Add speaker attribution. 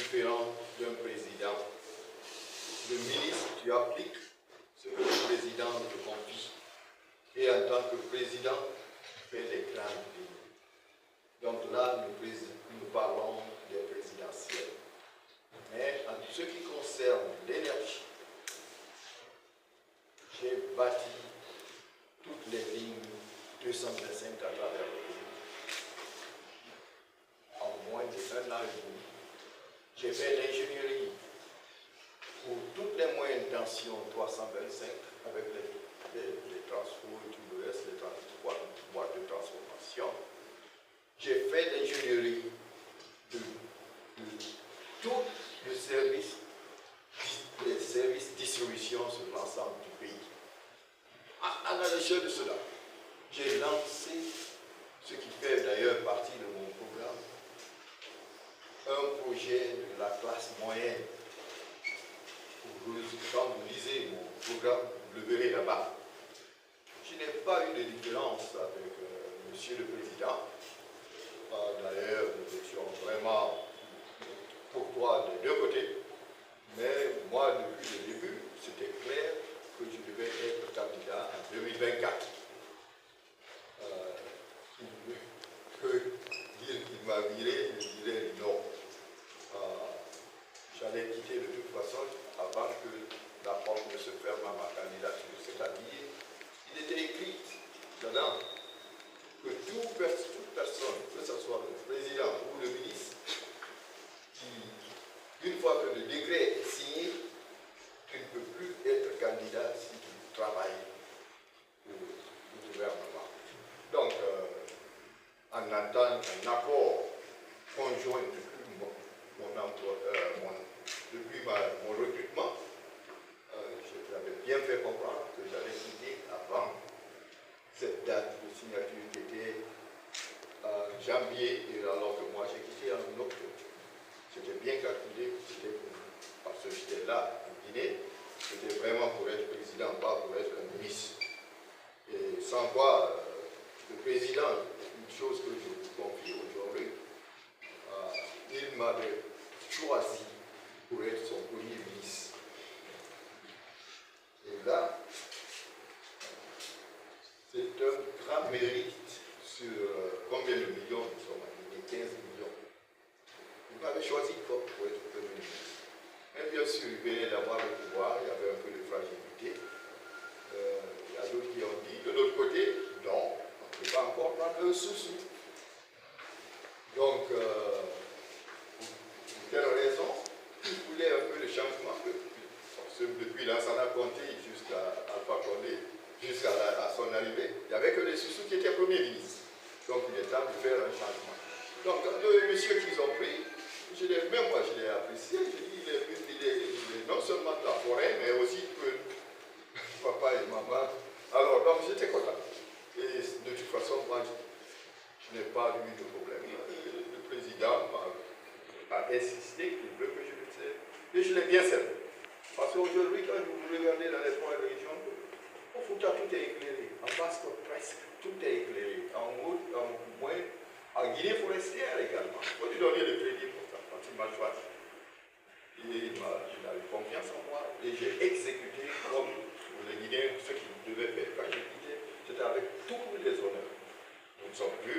Speaker 1: différent d'un président. Le ministre, tu appliques ce que le président te confie. Et en tant que président, tu fais les grandes lignes. Donc là, nous parlons des présidentielles. Mais en ce qui concerne l'énergie, j'ai bâti toutes les lignes 225 à travers le pays. En moins de 1 an et demi, j'ai fait l'ingénierie pour toutes les moyennes tensions 325 avec les transports et tout le reste, les boîtes de transformation. J'ai fait l'ingénierie de tous les services distribution sur l'ensemble du pays. À la l'échelle de cela, j'ai lancé ce qui fait d'ailleurs partie de mon programme, un projet de la classe moyenne. Quand vous lisez mon programme, vous le verrez là-bas. Je n'ai pas eu de différence avec Monsieur le Président. D'ailleurs, nous étions vraiment courtois des deux côtés. Mais moi, depuis le début, c'était clair que je devais être candidat en 2024. Que dire qu'il m'a viré, je dirais non. J'allais quitter de toute façon avant que la porte ne se ferme à ma candidature. C'est-à-dire, il était écrit dedans que toute personne, que ce soit le président ou le ministre, qui, une fois que le décret est signé, tu ne peux plus être candidat si tu travailles au gouvernement. Donc, en attendant un accord conjoint depuis mon recrutement, j'avais bien fait comprendre que j'allais quitter avant cette date de signature qui était janvier, et alors que moi j'ai quitté en octobre. C'était bien calculé, parce que j'étais là en Guinée, c'était vraiment pour être président, pas pour être un ministre. Et sans quoi, le président, une chose que je vous confie aujourd'hui, il m'avait choisi pour être son premier ministre. Et là, c'est un grand mérite sur combien de millions nous sommes arrivés, 15 millions. Il m'avait choisi pour être premier ministre. Mais bien sûr, il venait d'avoir le pouvoir, il y avait un peu de fragilité. Il y a d'autres qui ont dit, de l'autre côté, non, on ne peut pas encore prendre un sous-sous. Donc, pour quelle raison, il voulait un peu de changement. Depuis Lansana Conté jusqu'à Alpha Condé, jusqu'à son arrivée, il n'y avait que les sous-sous qui étaient premiers ministres. Donc, il est temps de faire un changement. Donc, le monsieur qu'ils ont pris, même moi je l'ai apprécié, je dis, il est non seulement de la forêt, mais aussi que papa et maman. Alors, donc j'étais content. Et de toute façon, moi, je n'ai pas eu de problème. Le président a insisté qu'il veut que je le serve. Et je l'ai bien servi. Parce qu'aujourd'hui, quand vous regardez dans les points de région, au Fouta, tout est éclairé. En Basse, presque, tout est éclairé. En haut, en moins, en Guinée forestière également. Il faut lui donner le crédit pour ça, quand il m'a choisi. Et il a eu confiance en moi. Et j'ai exécuté comme les Guinéens ce qu'ils devaient faire. Quand j'ai quitté, c'était avec tous les honneurs. Nous ne sommes plus